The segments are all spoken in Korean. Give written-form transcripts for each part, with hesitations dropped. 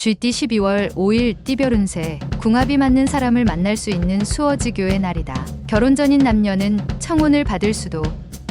GT 12월 5일 띠별 운세, 궁합이 맞는 사람을 만날 수 있는 수어지교의 날이다. 결혼 전인 남녀는 청혼을 받을 수도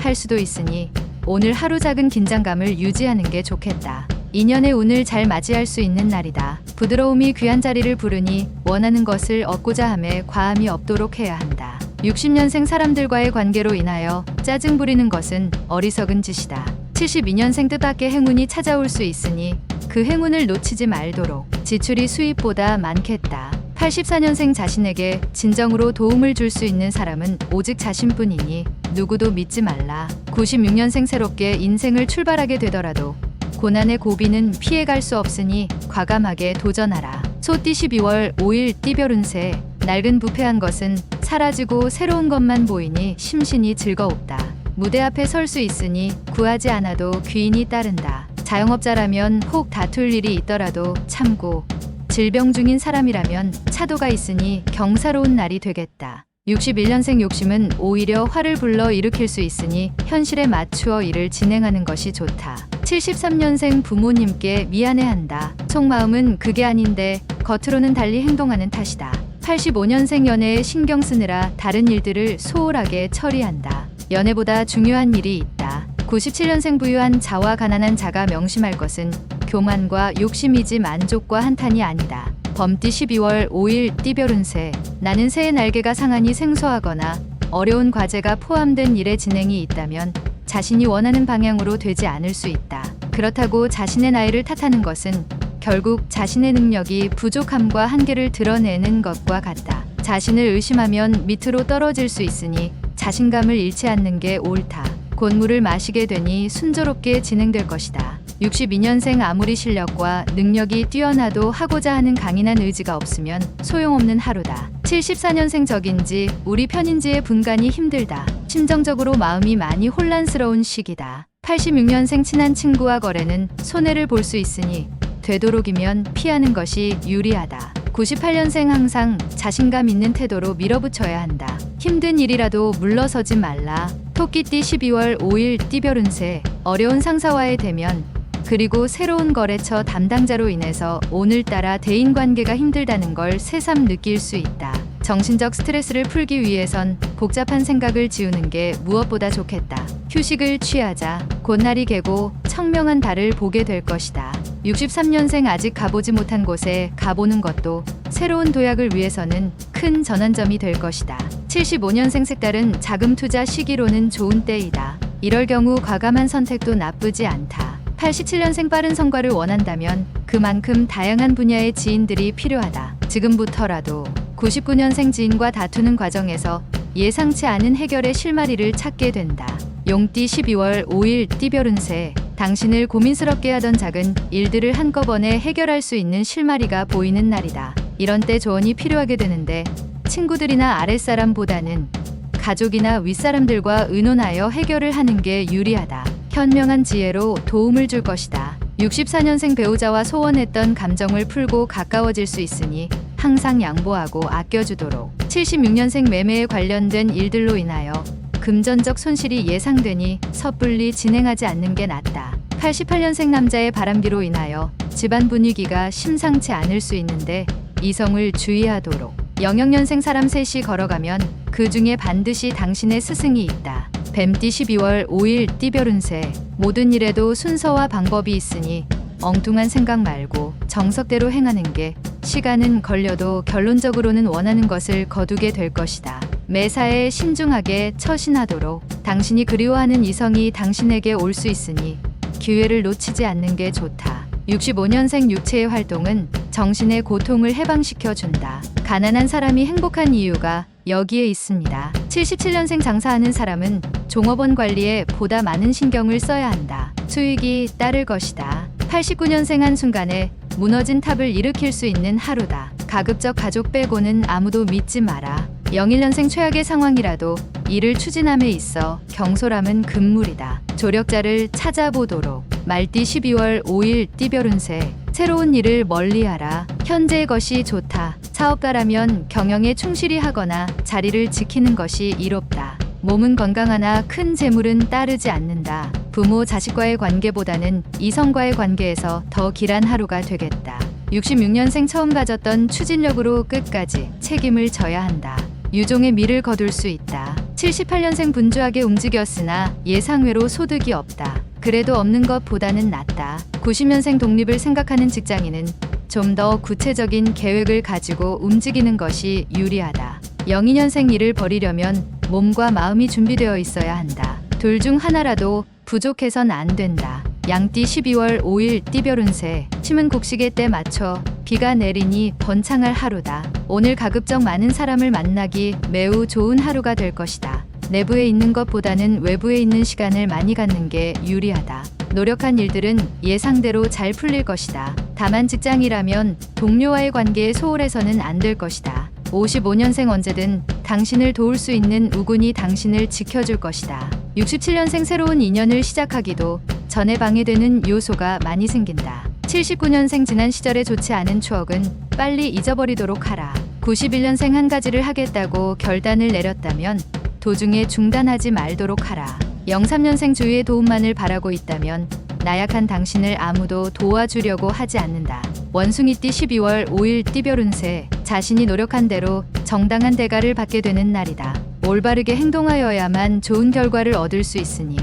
할 수도 있으니 오늘 하루 작은 긴장감을 유지하는 게 좋겠다. 인연의 운을 잘 맞이할 수 있는 날이다. 부드러움이 귀한 자리를 부르니 원하는 것을 얻고자 함에 과함이 없도록 해야 한다. 60년생 사람들과의 관계로 인하여 짜증 부리는 것은 어리석은 짓이다. 72년생 뜻밖의 행운이 찾아올 수 있으니 그 행운을 놓치지 말도록. 지출이 수입보다 많겠다. 84년생 자신에게 진정으로 도움을 줄 수 있는 사람은 오직 자신뿐이니 누구도 믿지 말라. 96년생 새롭게 인생을 출발하게 되더라도 고난의 고비는 피해갈 수 없으니 과감하게 도전하라. 소띠 12월 5일 띠별 운세, 낡은 부패한 것은 사라지고 새로운 것만 보이니 심신이 즐거웠다. 무대 앞에 설 수 있으니 구하지 않아도 귀인이 따른다. 자영업자라면 혹 다툴 일이 있더라도 참고, 질병 중인 사람이라면 차도가 있으니 경사로운 날이 되겠다. 61년생 욕심은 오히려 화를 불러 일으킬 수 있으니 현실에 맞추어 일을 진행하는 것이 좋다. 73년생 부모님께 미안해한다. 속마음은 그게 아닌데 겉으로는 달리 행동하는 탓이다. 85년생 연애에 신경 쓰느라 다른 일들을 소홀하게 처리한다. 연애보다 중요한 일이 있다. 97년생 부유한 자와 가난한 자가 명심할 것은 교만과 욕심이지 만족과 한탄이 아니다. 범띠 12월 5일 띠별 운세, 나는 새의 날개가 상하니 생소하거나 어려운 과제가 포함된 일의 진행이 있다면 자신이 원하는 방향으로 되지 않을 수 있다. 그렇다고 자신의 나이를 탓하는 것은 결국 자신의 능력이 부족함과 한계를 드러내는 것과 같다. 자신을 의심하면 밑으로 떨어질 수 있으니 자신감을 잃지 않는 게 옳다. 곧 물을 마시게 되니 순조롭게 진행될 것이다. 62년생 아무리 실력과 능력이 뛰어나도 하고자 하는 강인한 의지가 없으면 소용없는 하루다. 74년생 적인지 우리 편인지의 분간이 힘들다. 심정적으로 마음이 많이 혼란스러운 시기다. 86년생 친한 친구와 거래는 손해를 볼 수 있으니 되도록이면 피하는 것이 유리하다. 98년생 항상 자신감 있는 태도로 밀어붙여야 한다. 힘든 일이라도 물러서지 말라. 토끼띠 12월 5일 띠별 운세, 어려운 상사와의 대면, 그리고 새로운 거래처 담당자로 인해서 오늘따라 대인관계가 힘들다는 걸 새삼 느낄 수 있다. 정신적 스트레스를 풀기 위해선 복잡한 생각을 지우는 게 무엇보다 좋겠다. 휴식을 취하자. 곧 날이 개고 청명한 달을 보게 될 것이다. 63년생 아직 가보지 못한 곳에 가보는 것도 새로운 도약을 위해서는 큰 전환점이 될 것이다. 75년생 색다른 자금 투자 시기로는 좋은 때이다. 이럴 경우 과감한 선택도 나쁘지 않다. 87년생 빠른 성과를 원한다면 그만큼 다양한 분야의 지인들이 필요하다. 지금부터라도. 99년생 지인과 다투는 과정에서 예상치 않은 해결의 실마리를 찾게 된다. 용띠 12월 5일 띠별 운세, 당신을 고민스럽게 하던 작은 일들을 한꺼번에 해결할 수 있는 실마리가 보이는 날이다. 이런 때 조언이 필요하게 되는데 친구들이나 아랫사람보다는 가족이나 윗사람들과 의논하여 해결을 하는 게 유리하다. 현명한 지혜로 도움을 줄 것이다. 64년생 배우자와 소원했던 감정을 풀고 가까워질 수 있으니 항상 양보하고 아껴주도록. 76년생 매매에 관련된 일들로 인하여 금전적 손실이 예상되니 섣불리 진행하지 않는 게 낫다. 88년생 남자의 바람기로 인하여 집안 분위기가 심상치 않을 수 있는데 이성을 주의하도록. 00년생 사람 셋이 걸어가면 그 중에 반드시 당신의 스승이 있다. 뱀띠 12월 5일 띠별 운세, 모든 일에도 순서와 방법이 있으니 엉뚱한 생각 말고 정석대로 행하는 게 시간은 걸려도 결론적으로는 원하는 것을 거두게 될 것이다. 매사에 신중하게 처신하도록. 당신이 그리워하는 이성이 당신에게 올 수 있으니 기회를 놓치지 않는 게 좋다. 65년생 육체의 활동은 정신의 고통을 해방시켜 준다. 가난한 사람이 행복한 이유가 여기에 있습니다. 77년생 장사하는 사람은 종업원 관리에 보다 많은 신경을 써야 한다. 수익이 따를 것이다. 89년생 한순간에 무너진 탑을 일으킬 수 있는 하루다. 가급적 가족 빼고는 아무도 믿지 마라. 01년생 최악의 상황이라도 이를 추진함에 있어 경솔함은 금물이다. 조력자를 찾아보도록. 말띠 12월 5일 띠별 운세, 새로운 일을 멀리하라. 현재의 것이 좋다. 사업가라면 경영에 충실히 하거나 자리를 지키는 것이 이롭다. 몸은 건강하나 큰 재물은 따르지 않는다. 부모 자식과의 관계보다는 이성과의 관계에서 더 길한 하루가 되겠다. 66년생 처음 가졌던 추진력으로 끝까지 책임을 져야 한다. 유종의 미를 거둘 수 있다. 78년생 분주하게 움직였으나 예상외로 소득이 없다. 그래도 없는 것보다는 낫다. 90년생 독립을 생각하는 직장인은 좀 더 구체적인 계획을 가지고 움직이는 것이 유리하다. 02년생 일을 벌이려면 몸과 마음이 준비되어 있어야 한다. 둘 중 하나라도 부족해선 안 된다. 양띠 12월 5일 띠별 운세. 심은 곡식의 때 맞춰 비가 내리니 번창할 하루다. 오늘 가급적 많은 사람을 만나기 매우 좋은 하루가 될 것이다. 내부에 있는 것보다는 외부에 있는 시간을 많이 갖는 게 유리하다. 노력한 일들은 예상대로 잘 풀릴 것이다. 다만 직장이라면 동료와의 관계에 소홀해서는 안 될 것이다. 55년생 언제든 당신을 도울 수 있는 우군이 당신을 지켜줄 것이다. 67년생 새로운 인연을 시작하기도 전에 방해되는 요소가 많이 생긴다. 79년생 지난 시절에 좋지 않은 추억은 빨리 잊어버리도록 하라. 91년생 한 가지를 하겠다고 결단을 내렸다면 도중에 중단하지 말도록 하라. 03년생 주위의 도움만을 바라고 있다면 나약한 당신을 아무도 도와주려고 하지 않는다. 원숭이띠 12월 5일 띠별 운세. 자신이 노력한 대로 정당한 대가를 받게 되는 날이다. 올바르게 행동하여야만 좋은 결과를 얻을 수 있으니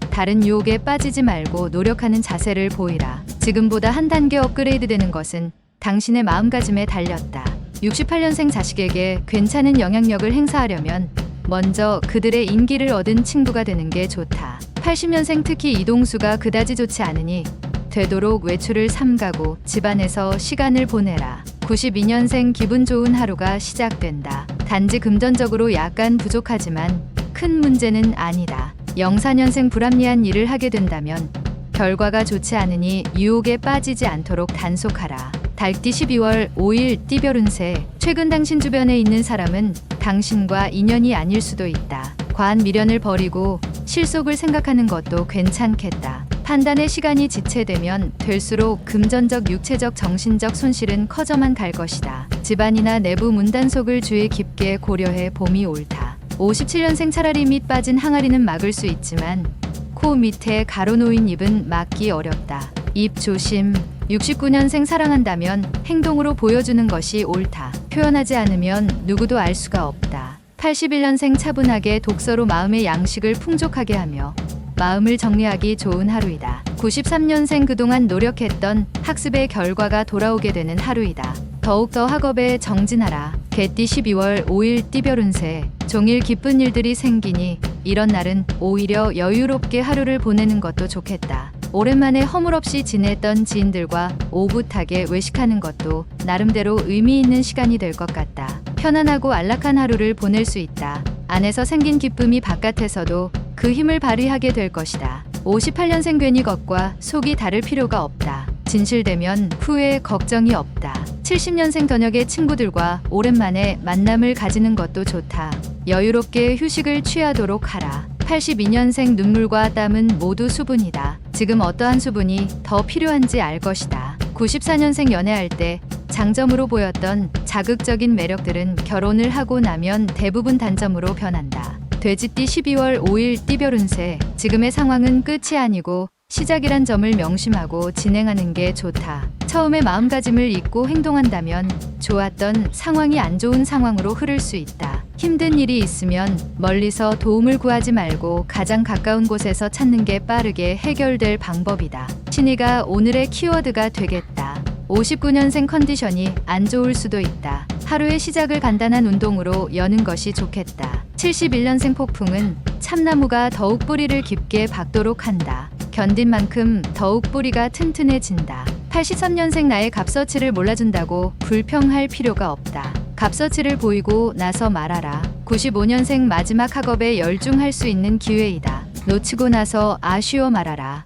다른 유혹에 빠지지 말고 노력하는 자세를 보이라. 지금보다 한 단계 업그레이드 되는 것은 당신의 마음가짐에 달렸다. 68년생 자식에게 괜찮은 영향력을 행사하려면 먼저 그들의 인기를 얻은 친구가 되는 게 좋다. 80년생 특히 이동수가 그다지 좋지 않으니 되도록 외출을 삼가고 집안에서 시간을 보내라. 92년생 기분 좋은 하루가 시작된다. 단지 금전적으로 약간 부족하지만 큰 문제는 아니다. 04년생 불합리한 일을 하게 된다면 결과가 좋지 않으니 유혹에 빠지지 않도록 단속하라. 달띠 12월 5일 띠별 운세. 최근 당신 주변에 있는 사람은 당신과 인연이 아닐 수도 있다. 과한 미련을 버리고 실속을 생각하는 것도 괜찮겠다. 판단의 시간이 지체되면 될수록 금전적, 육체적, 정신적 손실은 커져만 갈 것이다. 집안이나 내부 문단속을 주의 깊게 고려해 봄이 옳다. 57년생 차라리 밑 빠진 항아리는 막을 수 있지만 코 밑에 가로놓인 입은 막기 어렵다. 입 조심. 69년생 사랑한다면 행동으로 보여주는 것이 옳다. 표현하지 않으면 누구도 알 수가 없다. 81년생 차분하게 독서로 마음의 양식을 풍족하게 하며 마음을 정리하기 좋은 하루이다. 93년생 그동안 노력했던 학습의 결과가 돌아오게 되는 하루이다. 더욱더 학업에 정진하라. 개띠 12월 5일 띠별 운세. 종일 기쁜 일들이 생기니 이런 날은 오히려 여유롭게 하루를 보내는 것도 좋겠다. 오랜만에 허물없이 지냈던 지인들과 오붓하게 외식하는 것도 나름대로 의미 있는 시간이 될 것 같다. 편안하고 안락한 하루를 보낼 수 있다. 안에서 생긴 기쁨이 바깥에서도 그 힘을 발휘하게 될 것이다. 58년생 괜히 겉과 속이 다를 필요가 없다. 진실되면 후에 걱정이 없다. 70년생 저녁에 친구들과 오랜만에 만남을 가지는 것도 좋다. 여유롭게 휴식을 취하도록 하라. 82년생 눈물과 땀은 모두 수분이다. 지금 어떠한 수분이 더 필요한지 알 것이다. 94년생 연애할 때 장점으로 보였던 자극적인 매력들은 결혼을 하고 나면 대부분 단점으로 변한다. 돼지띠 12월 5일 띠별 운세. 지금의 상황은 끝이 아니고 시작이란 점을 명심하고 진행하는 게 좋다. 처음에 마음가짐을 잊고 행동한다면 좋았던 상황이 안 좋은 상황으로 흐를 수 있다. 힘든 일이 있으면 멀리서 도움을 구하지 말고 가장 가까운 곳에서 찾는 게 빠르게 해결될 방법이다. 신의가 오늘의 키워드가 되겠다. 59년생 컨디션이 안 좋을 수도 있다. 하루의 시작을 간단한 운동으로 여는 것이 좋겠다. 71년생 폭풍은 참나무가 더욱 뿌리를 깊게 박도록 한다. 견딘 만큼 더욱 뿌리가 튼튼해진다. 83년생 나의 값어치를 몰라준다고 불평할 필요가 없다. 값어치를 보이고 나서 말하라. 95년생 마지막 학업에 열중할 수 있는 기회이다. 놓치고 나서 아쉬워 말아라.